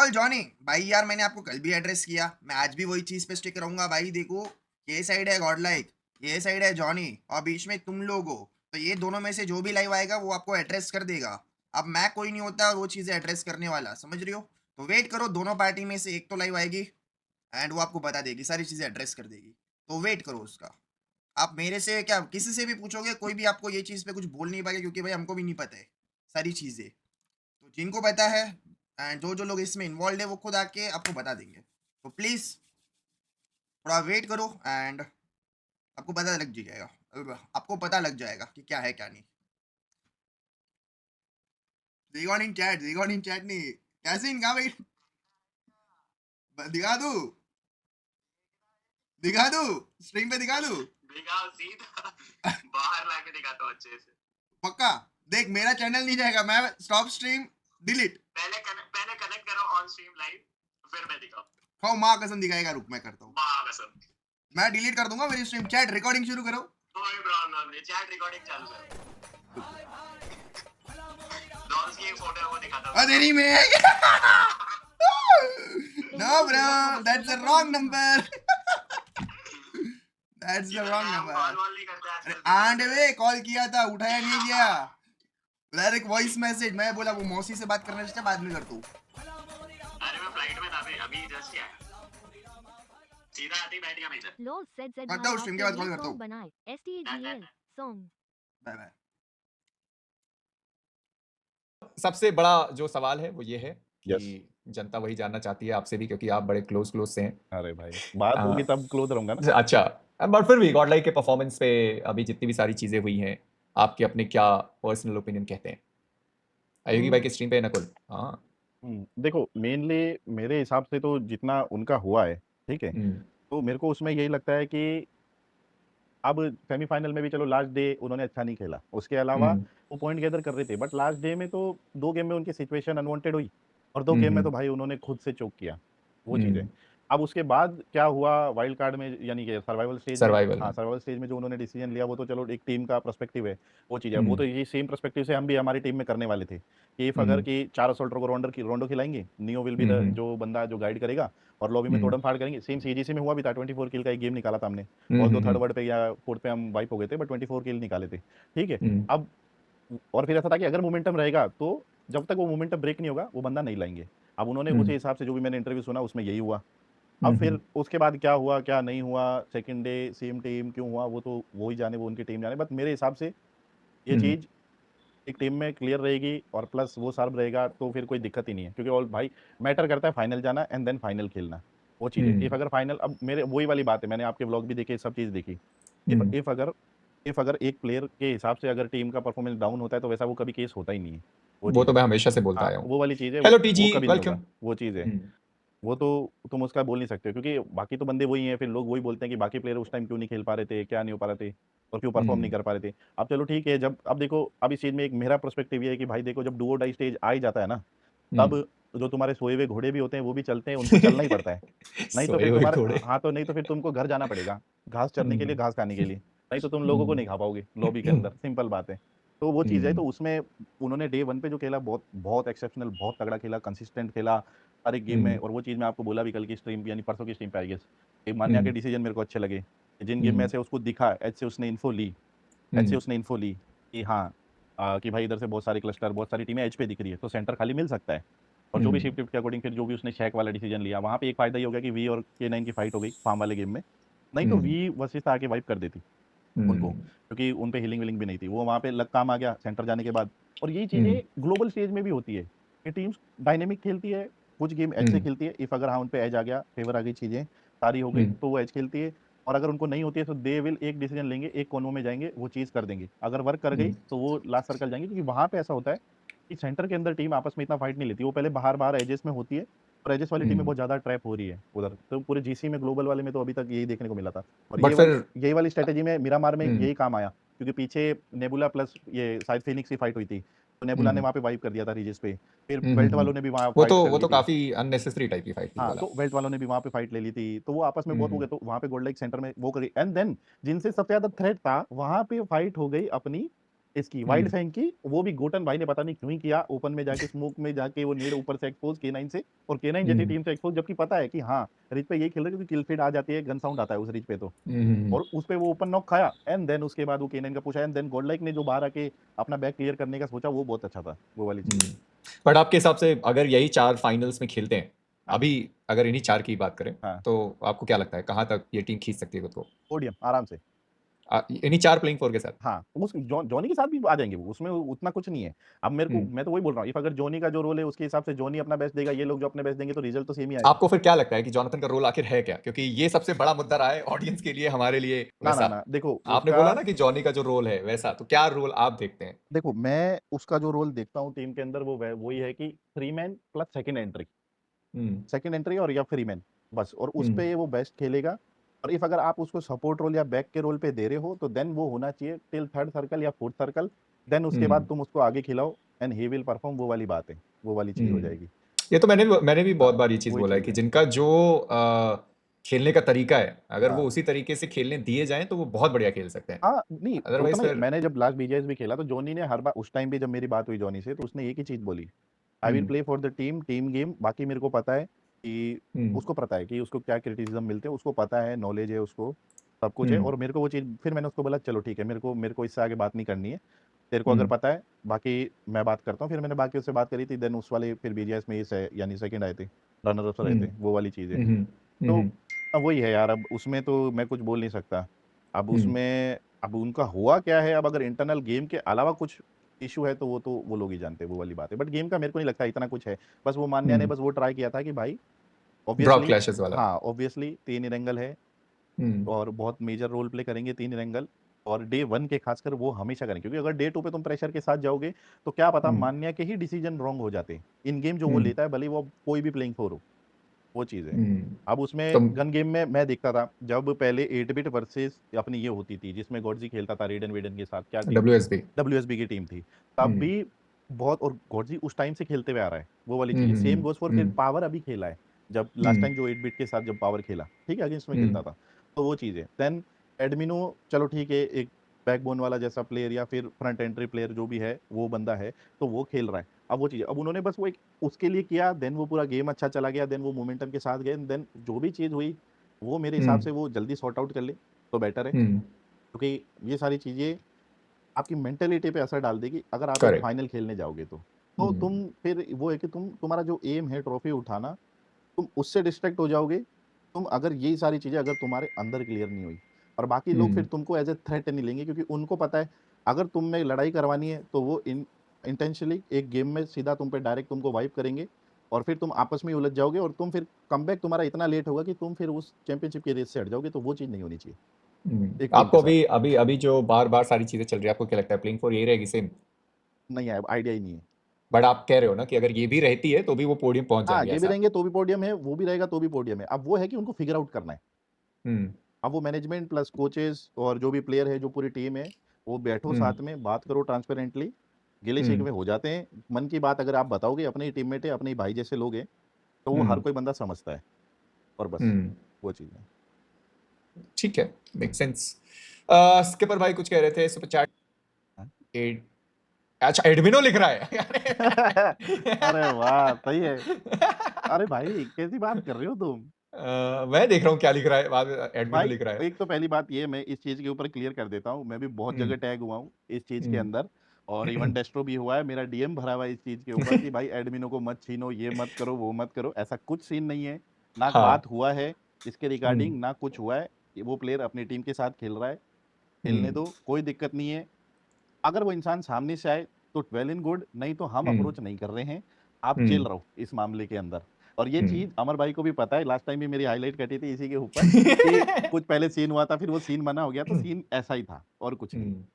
Call Johnny भाई यार, मैंने आपको कल भी एड्रेस किया, मैं आज भी वही चीज पे स्टिक रहूंगा भाई। देखो, ये साइड है गॉड लाइक, ये साइड है जॉनी, और बीच में तुम लोग हो। तो ये दोनों में से जो भी लाइव आएगा वो आपको एड्रेस कर देगा। अब मैं कोई नहीं होता वो चीजें एड्रेस करने वाला, समझ रही हो? तो वेट करो, दोनों पार्टी में से एक तो लाइव आएगी एंड वो आपको बता देगी, सारी चीजें एड्रेस कर देगी। तो वेट करो उसका। आप मेरे से क्या किसी से भी पूछोगे, कोई भी आपको ये चीज पे कुछ बोल नहीं पाएगा, क्योंकि भाई हमको भी नहीं पता है सारी चीजें। तो जिनको पता है एंड जो जो लोग इसमें इन्वॉल्व है वो खुद आके आपको बता देंगे। तो प्लीज थोड़ा वेट करो एंड आपको पता लग जाएगा, आपको पता लग जाएगा कि क्या है क्या नहीं। जीगॉन इन चैट नहीं, कैसे इनका भाई, दिखा दू, दिखा दू, स्ट्रीम पे दिखा दू, दिखाओ सीधा बाहर लाके दिखाता हूँ अच्छे से। पक्का देख, मेरा चैनल नहीं जाएगा, मैं स्टॉप स्ट्रीम डिलीट। पहले कनेक्ट करो ऑन स्ट्रीम लाइव, फिर मैं दिखाऊँ। खाओ माँ कसम दिखाएगा, रुक मैं करता हूँ, माँ कसम। मैं डिलीट कर दूंगा मेरी स्ट्रीम। चैट रिकॉर्डिंग शुरू करो, कोई प्रॉब्लम नहीं, चैट रिकॉर्डिंग चालू करो। डॉल्स की एक फोटो है वो दिखाता हूँ। अरे नहीं मैं no bro, that's the wrong number. That's the wrong number. Call wall नहीं करते आजकल। आंडवे कॉल किया था, उठाया नहीं गया, डायरेक्ट वॉइस मैसेज। मैं बोला वो मौसी से बात करना चाहिए, बाद में करता हूँ। अरे मैं फ्लाइट में था अभी जस्ट आया, सीधा आते ही बैठ गया मैं इधर। LOL said Z करता हूँ स्ट्रीम के बाद कॉल करता हूँ। बनाए STGL song। Bye bye. सबसे बड़ा जो सवाल है वो ये है यस कि जनता वही जानना चाहती है आपसे भी, क्योंकि आप बड़े क्लोज से हैं। अरे भाई बात होगी तब क्लोज रहूंगा ना। अच्छा, बट फिर भी गॉड लाइक के परफॉर्मेंस पे अभी जितनी भी सारी चीजें हुई हैं, आपके अपने क्या पर्सनल ओपिनियन कहते हैं? आयोगी भाई की स्ट्रीम पे नकुल। हाँ देखो मेनली मेरे हिसाब से तो जितना उनका हुआ है ठीक है, तो मेरे को उसमें यही लगता है कि अब सेमीफाइनल में भी चलो लास्ट डे उन्होंने अच्छा नहीं खेला, उसके अलावा वो पॉइंट गैदर कर रहे थे, बट लास्ट डे में तो 2 गेम में उनकी सिचुएशन अनवांटेड हुई और 2 गेम में तो भाई उन्होंने खुद से चोक किया वो चीज़ है। अब उसके बाद क्या हुआ वाइल्ड कार्ड में, यानी कि सर्वाइवल स्टेज में, हाँ सर्वाइवल स्टेज में जो उन्होंने डिसीजन लिया वो तो चलो एक टीम का पर्सपेक्टिव है, वो चीज़ है। वो तो ये सेम पर्सपेक्टिव से हम भी हमारी टीम में करने वाले थे कि इफ अगर कि 4 असोल्टर को रोंडो खिलाएंगे, नियो विल बी द जो बंदा जो गाइड करेगा और लॉबी में तोड़म फाड़ करेंगे। सेम सीजीसी में हुआ भी था, 24 किल का एक गेम निकाला था हमने, और दो थर्ड वर्ड पे या फोर्थ पे हम वाइप हो गए थे, बट 24 किल निकाले थे, ठीक है। अब और फिर ऐसा था कि अगर मोमेंटम रहेगा तो जब तक वो मोमेंटम ब्रेक नहीं होगा वो बंदा नहीं लाएंगे। अब उन्होंने उसी हिसाब से, जो भी मैंने इंटरव्यू सुना उसमें यही हुआ। अब फिर उसके बाद क्या हुआ क्या नहीं हुआ, सेकंड डे सेम टीम क्यों हुआ वो तो वो ही जाने, वो उनकी टीम जाने। बट मेरे हिसाब से ये चीज़ एक टीम में क्लियर रहेगी और प्लस वो सर्व रहेगा तो फिर कोई दिक्कत ही नहीं है, क्योंकि ऑल भाई मैटर करता है फाइनल जाना एंड देन फाइनल खेलना, वो चीज़ है। इफ अगर फाइनल, अब मेरे वही वाली बात है, मैंने आपके व्लॉग भी देखे, सब चीज़ देखी। इफ अगर एक प्लेयर के हिसाब से अगर टीम का परफॉर्मेंस डाउन होता है तो वैसा वो कभी केस होता ही नहीं है। वो तो मैं हमेशा से बोलता आया हूँ। वो वाली चीज़ है, हेलो वो टीजी, कभी नहीं वेलकम। होगा, वो चीज़ है। वो तो तुम उसका बोल नहीं सकते, क्योंकि बाकी तो बंदे वही हैं, फिर लोग वही बोलते हैं कि बाकी प्लेयर उस टाइम क्यों नहीं खेल पा रहे थे, क्या नहीं हो पा रहे थे और क्यों परफॉर्म नहीं कर पा रहे थे। अब चलो ठीक है, जब अब देखो अब इस चीज़ में एक मेरा पर्सपेक्टिव ये है कि भाई देखो जब डू और डाई स्टेज आ ही जाता है ना, तब जो तुम्हारे सोए हुए घोड़े भी होते हैं वो भी चलते हैं, उनको चलना ही पड़ता है। नहीं तो फिर तुम्हारा, हाँ तो नहीं तो फिर तुमको घर जाना पड़ेगा घास चरने के लिए, घास खाने के लिए, नहीं तो तुम लोगों को नहीं खा पाओगे लॉबी के अंदर, सिंपल बात है। तो वो चीज़ है, तो उसमें उन्होंने डे 1 पे जो खेला बहुत बहुत एक्सेप्शनल, बहुत तगड़ा खेला, कंसिस्टेंट खेला हर एक गेम में। और वो चीज़ मैं आपको बोला भी कल की स्ट्रीम, यानी परसों की स्ट्रीम पे आई गेस, मान्या के डिसीजन मेरे को अच्छे लगे। जिन गेम में से उसको दिखा एच से उसने इन्फो ली कि हाँ कि भाई इधर से बहुत सारे क्लस्टर, बहुत सारी टीमें एच पे दिख रही है, तो सेंटर खाली मिल सकता है। और जो भी शिफ्ट के अकॉर्डिंग फिर जो भी उसने शैक वाला डिसीजन लिया, वहाँ पे एक फायदा ये हो गया कि वी और K9 की फाइट हो गई फार्म वाले गेम में, नहीं तो वी वर्सेस आके वाइप कर देती उनको, क्योंकि उन पे हीलिंग विलिंग भी नहीं थी। वो वहाँ पे लक काम आ गया सेंटर जाने के बाद। और यही चीज़ें ग्लोबल स्टेज में भी होती है कि टीम्स डायनेमिक खेलती है, कुछ गेम एज से खेलती है, इफ अगर हाँ उन पे एज आ गया, फेवर आ गई, चीज़ें सारी हो गई तो वो एज खेलती है, और अगर उनको नहीं होती है तो दे विल एक डिसीजन लेंगे, एक कोनों में जाएंगे, वो चीज़ कर देंगे। अगर वर्क कर गई तो वो लास्ट सर्कल जाएंगे, क्योंकि वहाँ पे ऐसा होता है कि सेंटर के अंदर टीम आपस में इतना फाइट नहीं लेती, वो पहले बाहर एजेस में होती है, और एजेस वाली टीमें बहुत ज़्यादा ट्रैप हो रही है उधर। तो पूरे जीसी में ग्लोबल वाले में तो अभी तक यही देखने को मिला था, और यही वाली स्ट्रेटेजी में मिरामार में यही काम आया, क्योंकि पीछे नेबुला प्लस ये शायद फिनिक्स की फाइट हुई थी, तो नेबुला ने वहाँ पे वाइप कर दिया था रीजेस पे, फिर बेल्ट वालों ने भी वहाँ वो तो काफी अननेसेसरी टाइप की फाइट थी। हाँ, तो बेल्ट वालों ने भी वहाँ पे फाइट ले ली थी, तो वो आपस में बहुत हो गए, तो वहाँ पे गोल्ड लाइक सेंटर में वो करी, एंड देन जिनसे सबसे ज्यादा थ्रेट था वहाँ पे फाइट हो गई अपनी इसकी वाइल्ड हम्म फैंग की, वो भी गोटन भाई ने पता नहीं क्यों ही किया, ओपन में जाके स्मोक में जाके वो नेड ऊपर से एक्सपोज K9 से, और K9 जैसी हम्म टीम से एक्सपोज, जबकि पता है कि हाँ रिच पे यही खेल रहे हैं, क्योंकि किल फीड आ जाती है, गन साउंड आता है उस रिच पे तो, हम्म और उस पे वो ओपन नॉक खाया, एंड देन उसके बाद वो K9 का पूछा, एंड देन गॉडलाइक ने जो बाहर आके अपना बैक क्लियर करने का सोचा, वो बहुत अच्छा था, वो वाली चीज। बट आपके हिसाब से अगर यही 4 फाइनल्स में खेलते हैं, हाँ अभी अगर इन्हीं 4 की बात करें, हाँ, तो आपको क्या लगता है कहाँ तक ये टीम खींच सकती है खुद को? पोडियम आराम से। इन्हीं 4 प्लेइंग 4 के साथ? हाँ, उस जॉनी के साथ भी आ जाएँगे वो, उसमें उतना कुछ नहीं है। अब मेरे को, हुँ। मैं तो वही बोल रहा हूँ, इफ अगर जॉनी का जो रोल है उसके हिसाब से जॉनी अपना बेस्ट देगा, ये लोग जो अपने बेस्ट देंगे, तो रिजल्ट तो सेम ही आएगा। आपको फिर क्या लगता है कि जोनाथन का रोल आखिर है क्या? क्योंकि ये सबसे बड़ा मुद्दा रहा है ऑडियंस के लिए, हमारे लिए ना, वैसा। देखो आपने उसका, बोला ना कि जॉनी का जो रोल है वैसा, तो क्या रोल आप देखते हैं? देखो मैं उसका जो रोल देखता हूँ टीम के अंदर, वो वही है कि 3 मैन प्लस हुँ, सेकंड एंट्री और या फ्री मैन, बस, और उस हुँ, पे वो बेस्ट खेलेगा। और इफ अगर आप उसको सपोर्ट रोल या बैक के रोल पे दे रहे हो, तो देन वो होना चाहिए टिल थर्ड सर्कल या फोर्थ सर्कल, देन उसके बाद हुँ, तुम उसको आगे खिलाओ, एंड ही विल परफॉर्म, वो वाली बात है, वो वाली चीज़ हो हुँ। जाएगी। ये तो मैंने भी हाँ, बहुत बार ये चीज़ वही बोला है चीज़ कि है। जिनका जो खेलने का तरीका है, अगर वो हाँ। उसी तरीके से खेलने दिए जाएँ, तो वो बहुत बढ़िया खेल सकते हैं। हाँ, नहीं अदरवाइज़ उतना ही, फिर मैंने जब लास्ट बीजीएस भी खेला, तो जॉनी ने हर बार, उस टाइम भी जब मेरी बात हुई जॉनी से, तो उसने एक ही चीज़ बोली, I will hmm, play for the team, team game, बाकी मेरे को पता है कि, हुँ, उसको पता है कि उसको क्या क्रिटिसिज्म मिलते हैं, उसको पता है, नॉलेज है उसको, सब कुछ है, हुँ, और मेरे को वो चीज़, फिर मैंने उसको बोला चलो ठीक है, मेरे को इससे आगे बात नहीं करनी है, तेरे को अगर हुँ, पता है, बाकी मैं बात करता हूँ। फिर मैंने बाकियों से बात करी थी, देन उस वाले फिर बीजीएस में यानी सेकंड आए थे, रनर अप रहे हुँ, थे, वो वाली चीज़ है। हुँ, हुँ, हुँ, तो हुँ, अब वही है यार, अब उसमें तो मैं कुछ बोल नहीं सकता। अब हुँ, उसमें, अब उनका हुआ क्या है, अब अगर इंटरनल गेम के अलावा कुछ इश्यू है, तो वो लोग ही जानते हैं, वो वाली बात है। बट गेम का मेरे को नहीं लगता इतना कुछ है। बस वो मान्या ने हुँ। बस वो ट्राई किया था कि भाई ड्रॉप ऑब्वियसली, क्लैशेस वाला। हाँ, ऑब्वियसली 3 इरेंगल है, हुँ, और बहुत मेजर रोल प्ले करेंगे 3 इरेंगल, और डे 1 के खासकर वो हमेशा करेंगे, क्योंकि अगर डे 2 पे तुम प्रेशर के साथ जाओगे, तो क्या पता हुँ, मान्या के ही डिसीजन रॉन्ग हो जाते हैं। इन गेम जो वो हुँ, लेता है, भले ही वो कोई भी प्लेइंग 4 हो। वो चीज़ है। हुँ। अब उसमें तो गन गेम में मैं देखता था, जब पहले 8 बिट वर्सेस अपनी ये होती थी, जिसमें गॉडजी खेलता था रेडन वेडन के साथ, क्या टीम थी? डब्ल्यूएसबी। डब्ल्यूएसबी की टीम थी। तब हुँ, भी बहुत, और गॉडजी उस टाइम से खेलते हुए आ रहा है, वो वाली हुँ, चीज़ है। हुँ, सेम हुँ, गोज़ फॉर, फिर हुँ, पावर अभी खेला है, जब लास्ट हुँ, टाइम जो 8 बिट के साथ जब पावर खेला, ठीक है? अगेंस्ट में हुँ, खेलता था। तो वो चीज़ है। देन एडमिनो, चलो ठीक है, एक बैकबोन वाला जैसा प्लेयर या फिर फ्रंट एंट्री प्लेयर जो भी है, वो बंदा है, तो वो खेल रहा है। अब वो चीज़ है, अब उन्होंने बस वो एक उसके लिए किया, देन वो पूरा गेम अच्छा चला गया, देन वो मोमेंटम के साथ गए, देन जो भी चीज़ हुई, वो मेरे हिसाब हुँ, से वो जल्दी सॉर्ट आउट कर ले, तो बेटर है। हुँ, क्योंकि ये सारी चीज़ें आपकी मेंटालिटी पे असर डाल देगी, अगर आप एक करेक्ट। फाइनल खेलने जाओगे तो। तो हुँ, तुम फिर वो है कि तुम्हारा जो एम है ट्रॉफी उठाना, तुम उससे डिस्ट्रैक्ट हो जाओगे। तुम अगर यही सारी चीज़ें अगर तुम्हारे अंदर क्लियर नहीं हुई, और बाकी लोग फिर हुँ, तुमको एज़ अ थ्रेट नहीं लेंगे, क्योंकि उनको पता है, अगर तुम में लड़ाई करवानी है, तो वो इंटेंशनली एक गेम में सीधा तुम पे डायरेक्ट तुमको वाइप करेंगे, और फिर तुम आपस में ही उलझ जाओगे, और तुम फिर कमबैक तुम्हारा इतना लेट होगा कि तुम फिर उस चैंपियनशिप की रेस से हट जाओगे, तो वो चीज़ नहीं होनी चाहिए, हुँ। एक टीम के आपको साथ। अभी अभी अभी जो बार-बार सारी चीज़ें चल रही है, आपको क्या लगता है प्लेइंग 4 यही रहेगी सेम? नहीं है, आइडिया ही नहीं है। बट आप कह रहे हो ना कि अगर ये भी रहती है, तो भी वो पोडियम पहुँच हाँ, जाएँगे ये भी ऐसा? रहेंगे तो भी पोडियम है, वो भी रहेगा तो भी पोडियम है। अब वो है कि उनको फिगर आउट करना है। हुँ, अब वो मैनेजमेंट प्लस कोचेज़ और जो भी प्लेयर है, जो पूरी टीम है, वो बैठो हुँ, साथ में, बात करो ट्रांसपेरेंटली, हुँ, गिले-शिकवे हो जाते हैं। मन की बात अगर आप बताओगे, अपने ही टीममेट है, अपने ही भाई जैसे लोग हैं, तो वो हर हुँ, कोई बंदा समझता है, और बस, हुँ। वो चीज़ है। ठीक है, मेक सेंस। स्किपर भाई कुछ कह रहे थे सुपर चैट। हाँ। एड अच्छा एडमिनो लिख रहा है। अरे वाह! सही है। अरे भाई, कैसी बात कर रहे हो तुम? मैं देख रहा हूँ क्या लिख रहा है, बाद में एडमिनो भाई, लिख रहा है। एक तो पहली बात ये, मैं इस चीज़ के ऊपर क्लियर कर देता हूँ, मैं भी बहुत हुँ, जगह टैग हुआ हूँ इस चीज़ के हुँ। अंदर, और इवन डेस्ट्रो भी हुआ है, मेरा डीएम भरा हुआ है इस चीज़ के ऊपर कि भाई एडमिनो को मत छीनो, ये मत करो, वो मत करो, ऐसा कुछ सीन नहीं है, ना हाँ, बात हुआ है इसके हुँ, रिगार्डिंग, ना कुछ हुआ है। वो प्लेयर अपनी टीम के साथ खेल रहा है, खेलने हुँ, दो, कोई दिक्कत नहीं है। अगर वो इंसान सामने से आए, तो वेल एंड गुड, नहीं तो हम हुँ, अप्रोच नहीं कर रहे हैं, आप चिल हुँ, रहो इस मामले के अंदर। और ये हुँ। चीज़ अमर भाई को भी पता है, लास्ट टाइम भी मेरी हाइलाइट कटी थी इसी के ऊपर, कि कुछ पहले सीन हुआ था, फिर वो सीन बना हो गया, तो सीन ऐसा ही था और कुछ नहीं। हुँ।